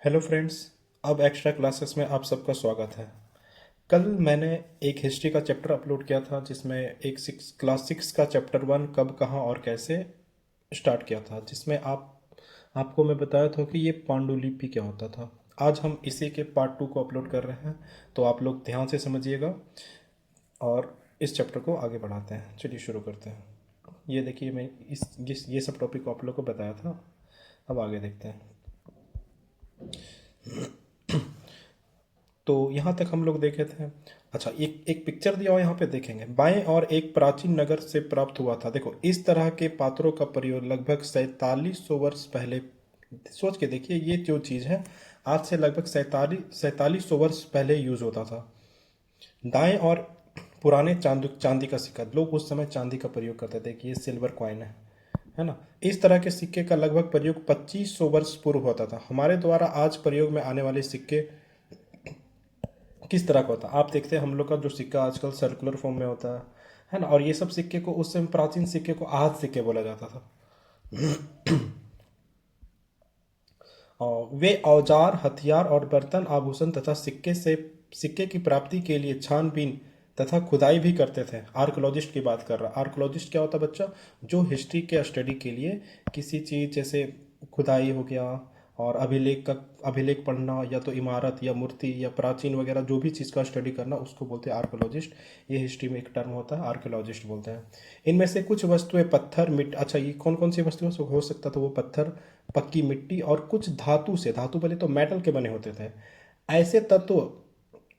Hello friends. अब extra classes में आप सबका स्वागत है। कल मैंने एक हिस्ट्री का चैप्टर अपलोड किया था जिसमें एक क्लास 6 का चैप्टर 1 कब कहाँ और कैसे स्टार्ट किया था, जिसमें आपको मैं बताया था कि ये पांडुलिपि क्या होता था। आज हम इसी के पार्ट 2 को अपलोड कर रहे हैं, तो आप लोग ध्यान से समझिएगा और इस चैप्टर को आगे बढ़ाते हैं। चलिए शुरू करते हैं। ये देखिए, मैं ये सब टॉपिक को आप लोग को बताया था। अब आगे देखते हैं। तो यहाँ तक हम लोग देखे थे। अच्छा, एक एक पिक्चर दिया हुआ यहाँ पे देखेंगे। बाएं और एक प्राचीन नगर से प्राप्त हुआ था। देखो, इस तरह के पात्रों का प्रयोग लगभग 4700 वर्ष पहले, सोच के देखिए, ये जो चीज़ है आज से लगभग 4700 वर्ष पहले यूज होता था। दाएं और पुराने चांदी का सिक्का, लोग उस समय चांदी का प्रयोग करते थे कि ये सिल्वर कॉइन है ना। इस तरह के सिक्के का लगभग प्रयोग 2500 वर्ष पूर्व होता था। हमारे द्वारा आज प्रयोग में आने वाले सिक्के किस तरह का होता है आप देखते हैं। हम लोग का जो सिक्का आजकल सर्कुलर फॉर्म में होता है ना, और ये सब सिक्के को उस समय प्राचीन सिक्के को आहत सिक्के बोला जाता था। और वे औजार, हथियार और बर्तन, आभूषण तथा सिक्के की प्राप्ति के लिए छानबीन तथा खुदाई भी करते थे। आर्कोलॉजिस्ट की बात कर रहा। आर्कोलॉजिस्ट क्या होता है बच्चा? जो हिस्ट्री के स्टडी के लिए किसी चीज़ जैसे खुदाई हो गया और अभिलेख पढ़ना, या तो इमारत या मूर्ति या प्राचीन वगैरह जो भी चीज़ का स्टडी करना, उसको बोलते हैं आर्कोलॉजिस्ट। ये हिस्ट्री में एक टर्म होता है, आर्कोलॉजिस्ट बोलते हैं। इनमें से कुछ वस्तुएं पत्थर, मिट्टी, अच्छा ये कौन कौन सी वस्तुएं हो सकता था? वो पत्थर, पक्की मिट्टी और कुछ धातु से, धातु पहले तो मेटल के बने होते थे। ऐसे तत्व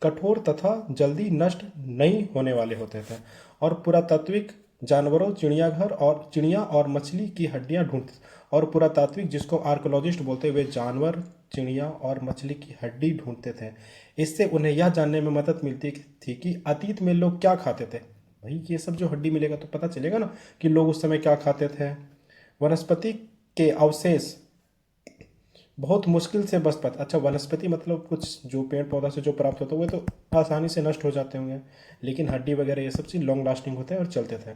कठोर तथा जल्दी नष्ट नहीं होने वाले होते थे। और पुरातात्विक जानवरों, चिड़िया और मछली की हड्डियां ढूंढ, और पुरातात्विक जिसको आर्कोलॉजिस्ट बोलते हुए जानवर, चिड़िया और मछली की हड्डी ढूंढते थे। इससे उन्हें यह जानने में मदद मिलती थी कि अतीत में लोग क्या खाते थे। भाई ये सब जो हड्डी मिलेगा तो पता चलेगा ना कि लोग उस समय क्या खाते थे। वनस्पति के अवशेष बहुत मुश्किल से बच पाते। अच्छा, वनस्पति मतलब कुछ जो पेड़ पौधा से जो प्राप्त होता है वो तो आसानी से नष्ट हो जाते होंगे, लेकिन हड्डी वगैरह ये सब चीज़ लॉन्ग लास्टिंग होते हैं और चलते थे।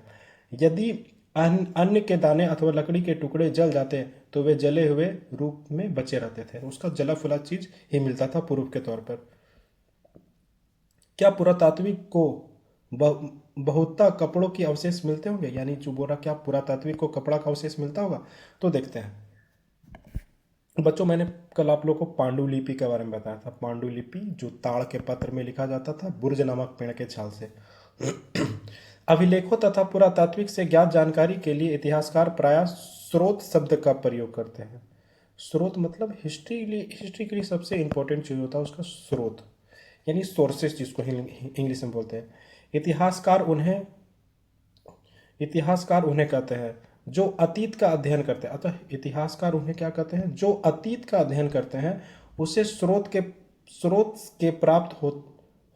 यदि अन्न के दाने अथवा लकड़ी के टुकड़े जल जाते तो वे जले हुए रूप में बचे रहते थे। उसका जला फुला चीज ही मिलता था प्रूफ के तौर पर। क्या पुरातात्विक को बहुता कपड़ों के अवशेष मिलते होंगे? यानी जो बोरा, क्या पुरातात्विक को कपड़ा का अवशेष मिलता होगा? तो देखते हैं बच्चों। मैंने कल आप लोगों को पांडुलिपि के बारे में बताया था। पांडुलिपि जो ताड़ के पत्र में लिखा जाता था बुर्ज नामक पेड़ के छाल से। अभिलेखों तथा पुरातात्विक से ज्ञात जानकारी के लिए इतिहासकार प्रायः स्रोत शब्द का प्रयोग करते हैं। स्रोत मतलब हिस्ट्री के लिए सबसे इंपॉर्टेंट चीज होता है उसका स्रोत, यानी सोर्सेस जिसको इंग्लिश में बोलते हैं। इतिहासकार उन्हें इतिहासकार उन्हें कहते हैं जो अतीत का अध्ययन करते हैं। अतः इतिहासकार उन्हें क्या कहते हैं? जो अतीत का अध्ययन करते हैं। उसे स्रोत के प्राप्त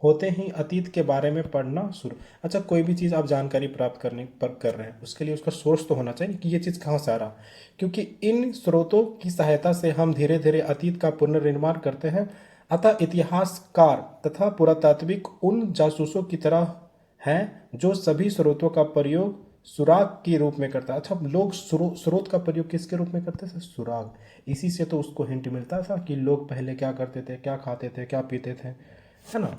होते ही अतीत के बारे में पढ़ना शुरू। अच्छा, कोई भी चीज़ आप जानकारी प्राप्त करने पर कर रहे हैं, उसके लिए उसका सोर्स तो होना चाहिए कि ये चीज़ कहाँ से आ रहा, क्योंकि इन स्रोतों की सहायता से हम धीरे धीरे अतीत का पुनर्निर्माण करते हैं। अतः इतिहासकार तथा पुरातात्विक उन जासूसों की तरह हैं जो सभी स्रोतों का प्रयोग सुराग के रूप में करता है। अच्छा, लोग स्रोत का प्रयोग किसके रूप में करते थे? सुराग। इसी से तो उसको हिंट मिलता था कि लोग पहले क्या करते थे, क्या खाते थे, क्या पीते थे, है ना।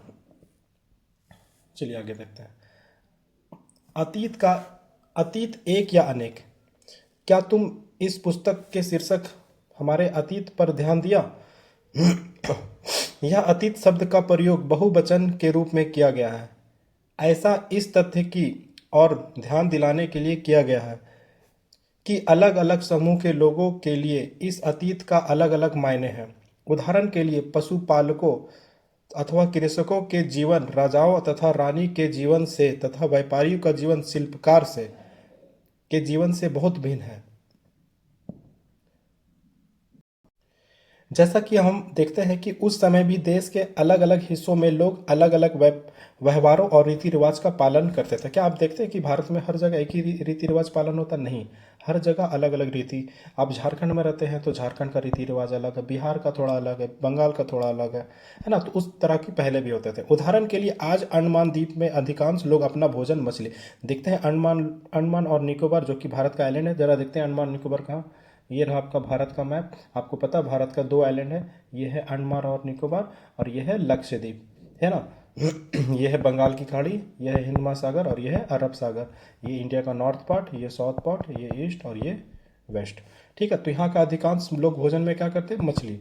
चलिए आगे देखते हैं। अतीत का अतीत एक या अनेक। क्या तुम इस पुस्तक के शीर्षक हमारे अतीत पर ध्यान दिया? यह अतीत शब्द का प्रयोग बहुवचन के रूप में किया गया है। ऐसा इस तथ्य की और ध्यान दिलाने के लिए किया गया है कि अलग अलग समूह के लोगों के लिए इस अतीत का अलग अलग मायने हैं। उदाहरण के लिए पशुपालकों अथवा कृषकों के जीवन राजाओं तथा रानी के जीवन से तथा व्यापारियों का जीवन शिल्पकार से के जीवन से बहुत भिन्न है। जैसा कि हम देखते हैं कि उस समय भी देश के अलग अलग हिस्सों में लोग अलग अलग व्यवहारों और रीति रिवाज का पालन करते थे। क्या आप देखते हैं कि भारत में हर जगह एक ही रीति रिवाज पालन होता? नहीं, हर जगह अलग अलग रीति। आप झारखंड में रहते हैं तो झारखंड का रीति रिवाज अलग है, बिहार का थोड़ा अलग है, बंगाल का थोड़ा अलग है ना। तो उस तरह की पहले भी होते थे। उदाहरण के लिए आज अंडमान द्वीप में अधिकांश लोग अपना भोजन मछली देखते हैं। अंडमान अंडमान और निकोबार जो कि भारत का आइलैंड है, जरा देखते हैं अंडमान निकोबार कहाँ। ये रहा आपका भारत का मैप। आपको पता है भारत का दो आइलैंड है, ये है अंडमान और निकोबार और ये है लक्षद्वीप, है ना। ये है बंगाल की खाड़ी, ये है हिंद महासागर और ये है अरब सागर। ये इंडिया का नॉर्थ पार्ट, ये साउथ पार्ट, ये ईस्ट और ये वेस्ट। ठीक है, तो यहाँ का अधिकांश लोग भोजन में क्या करते हैं, मछली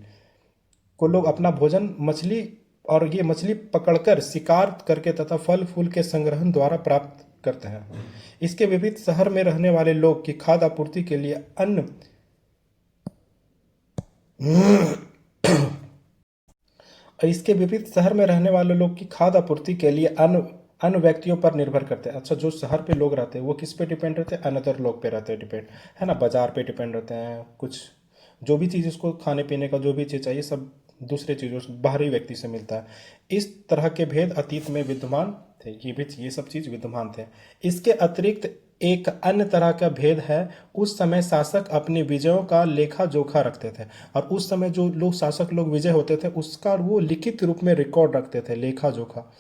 को लोग अपना भोजन मछली, और ये मछली पकड़कर शिकार करके तथा फल फूल के संग्रहण द्वारा प्राप्त करते हैं। इसके विपरीत शहर में रहने वाले लोग की खाद्य आपूर्ति के लिए अन्य इसके विपरीत शहर में रहने वाले लोग की खाद्य आपूर्ति के लिए अन्य अन्य व्यक्तियों पर निर्भर करते हैं। अच्छा, जो शहर पे लोग रहते हैं वो किस पे डिपेंड रहते हैं, अनदर लोग पे रहते हैं डिपेंड, है ना। बाजार पे डिपेंड रहते हैं, कुछ जो भी चीज़ उसको खाने पीने का जो भी चीज़ चाहिए सब दूसरे चीज़ों से बाहरी व्यक्ति से मिलता है। इस तरह के भेद अतीत में विद्यमान थे, ये सब चीज़ विद्यमान थे। इसके अतिरिक्त एक अन्य तरह का भेद है, उस समय शासक अपने विजयों का लेखा जोखा रखते थे, और उस समय जो लोग शासक लोग विजय होते थे उसका वो लिखित रूप में रिकॉर्ड रखते थे, लेखा जोखा।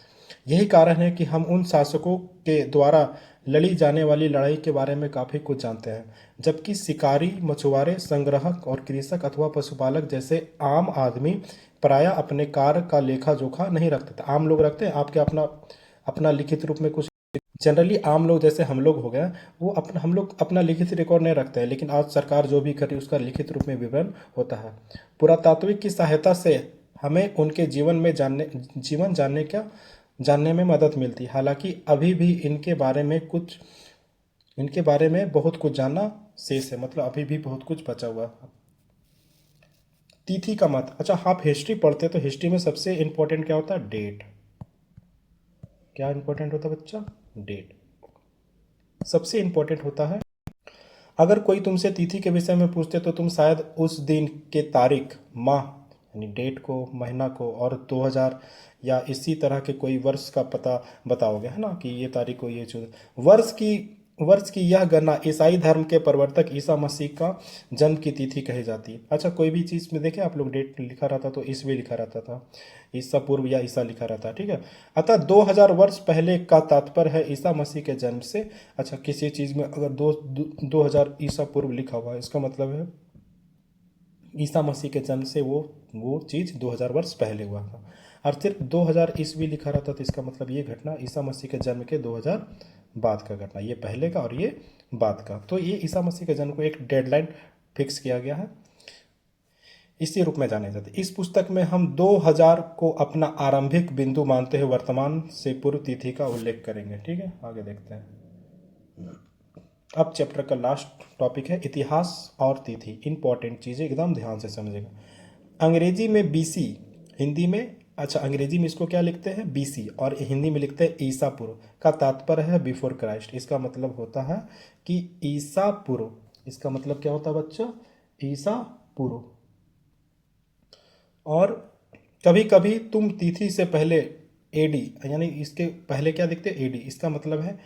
यही कारण है कि हम उन शासकों के द्वारा लड़ी जाने वाली लड़ाई के बारे में काफ़ी कुछ जानते हैं, जबकि शिकारी, मछुआरे, संग्राहक और कृषक अथवा पशुपालक जैसे आम आदमी प्रायः अपने कार्य का लेखा जोखा नहीं रखते थे। आम लोग रखते हैं आपके अपना अपना लिखित रूप में कुछ, जनरली आम लोग जैसे हम लोग हो गए वो अपना, हम लोग अपना लिखित रिकॉर्ड नहीं रखते हैं, लेकिन आज सरकार जो भी करे उसका लिखित रूप में विवरण होता है। पुरातात्विक की सहायता से हमें उनके जीवन जानने में मदद मिलती है। हालांकि अभी भी इनके बारे में बहुत कुछ जानना शेष है, मतलब अभी भी बहुत कुछ बचा हुआ है। तिथि का मत, अच्छा आप हिस्ट्री पढ़ते हैं तो हिस्ट्री में सबसे इंपॉर्टेंट क्या होता है, डेट। क्या इंपॉर्टेंट होता है बच्चा, डेट सबसे इंपॉर्टेंट होता है। अगर कोई तुमसे तिथि के विषय में पूछते तो तुम शायद उस दिन के तारीख, माह यानी डेट को, महीना को और 2000 या इसी तरह के कोई वर्ष का पता बताओगे, है ना, कि ये तारीख को ये चीज। वर्ष की यह गणना ईसाई धर्म के प्रवर्तक ईसा मसीह का जन्म की तिथि कही जाती है। अच्छा, कोई भी चीज़ में देखे आप लोग डेट लिखा रहता तो ईसवी लिखा रहता था, ईसा पूर्व या ईसा लिखा रहता है, ठीक है। अतः 2000 वर्ष पहले का तात्पर्य है ईसा मसीह के जन्म से। अच्छा, किसी चीज़ में अगर 2000 ईसा पूर्व लिखा हुआ है इसका मतलब है ईसा मसीह के जन्म से वो चीज़ 2000 वर्ष पहले हुआ था। और सिर्फ 2000 ईस्वी लिखा रहता तो इसका मतलब ये घटना ईसा मसीह के जन्म के 2000 बाद का घटना, ये पहले का और ये बाद का। तो ये ईसा मसीह के जन्म को एक डेडलाइन फिक्स किया गया है, इसी रूप में जाने जाते। इस पुस्तक में हम 2000 को अपना आरंभिक बिंदु मानते हुए वर्तमान से पूर्व तिथि का उल्लेख करेंगे, ठीक है। आगे देखते हैं। अब चैप्टर का लास्ट टॉपिक है इतिहास और तिथि। इंपॉर्टेंट चीज़ें एकदम ध्यान से समझेगा। अंग्रेजी में बीसी, हिंदी में, अच्छा अंग्रेजी में इसको क्या लिखते हैं, बीसी, और हिंदी में लिखते हैं ईसा पूर्व। का तात्पर्य है बिफोर क्राइस्ट। इसका मतलब होता है कि ईसा पूर्व। इसका मतलब क्या होता है बच्चा, ईसा पूर्व। और कभी कभी तुम तिथि से पहले एडी, यानी इसके पहले क्या लिखते हैं, एडी। इसका मतलब है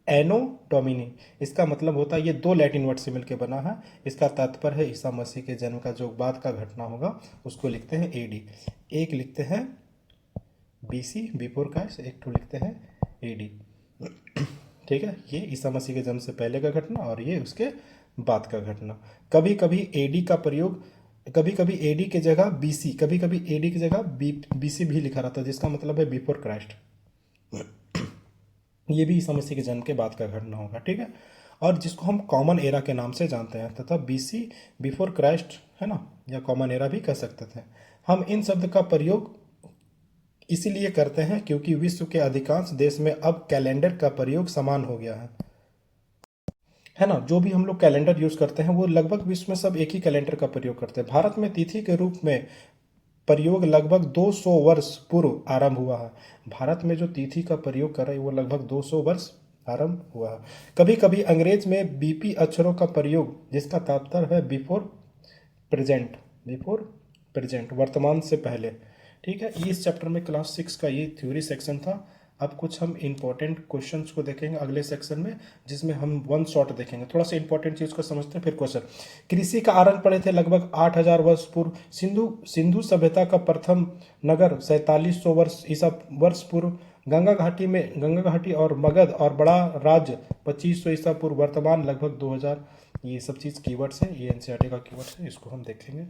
एनो डोमिनी। इसका मतलब होता है, ये दो लैटिन वर्ड से मिलकर बना है। इसका तात्पर्य है ईसा मसीह के जन्म का जो बाद का घटना होगा उसको लिखते हैं एडी। एक लिखते हैं बीसी बिफोर क्राइस्ट, एक तो लिखते हैं एडी, ठीक है। ये ईसा मसीह के जन्म से पहले का घटना और ये उसके बाद का घटना। कभी कभी एडी का प्रयोग, कभी कभी एडी की जगह बीसी, कभी कभी एडी की जगह बीसी भी लिखा रहता है, जिसका मतलब है बिफोर क्राइस्ट। ये भी ईसा मसीह के जन्म के बाद का घटना होगा, ठीक है। और जिसको हम कॉमन एरा के नाम से जानते हैं, तथा बीसी बिफोर क्राइस्ट, है ना, या कॉमन एरा भी कह सकते थे। हम इन शब्द का प्रयोग इसीलिए करते हैं क्योंकि विश्व के अधिकांश देश में अब कैलेंडर का प्रयोग समान हो गया है ना। जो भी हम लोग कैलेंडर यूज करते हैं वो लगभग विश्व में सब एक ही कैलेंडर का प्रयोग करते हैं। भारत में तिथि के रूप में प्रयोग लगभग 200 वर्ष पूर्व आरंभ हुआ है। भारत में जो तिथि का प्रयोग कर रहे हैं वो लगभग 200 वर्ष आरंभ हुआ है। कभी कभी अंग्रेज में बीपी अक्षरों का प्रयोग, जिसका तात्पर्य है बिफोर प्रेजेंट, वर्तमान से पहले, ठीक है। इस चैप्टर में क्लास 6 का ये थ्योरी सेक्शन था। अब कुछ हम इंपॉर्टेंट क्वेश्चंस को देखेंगे अगले सेक्शन में, जिसमें हम वन शॉट देखेंगे। थोड़ा सा इंपॉर्टेंट चीज को समझते हैं फिर क्वेश्चन। कृषि का आरंभ पढ़े थे लगभग 8000 वर्ष पूर्व। सिंधु सभ्यता का प्रथम नगर 4700 वर्ष पूर्व। गंगा घाटी और मगध और बड़ा राज्य 2500 ईसा पूर्व। वर्तमान लगभग 2000 ये सब चीज़ कीवर्ड्स हैं, ये एनसीईआरटी का कीवर्ड्स है, इसको हम देखेंगे।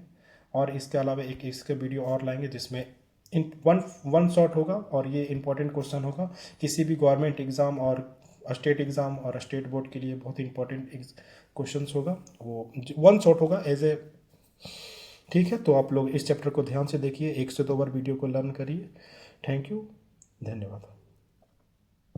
और इसके अलावा एक इसके वीडियो और लाएंगे जिसमें इन वन शॉट होगा और ये इंपॉर्टेंट क्वेश्चन होगा किसी भी गवर्नमेंट एग्ज़ाम और स्टेट एग्ज़ाम और स्टेट बोर्ड के लिए बहुत इंपॉर्टेंट क्वेश्चंस होगा, वो वन शॉट होगा एज ए। ठीक है, तो आप लोग इस चैप्टर को ध्यान से देखिए, 1 से 2 बार वीडियो को लर्न करिए। थैंक यू, धन्यवाद।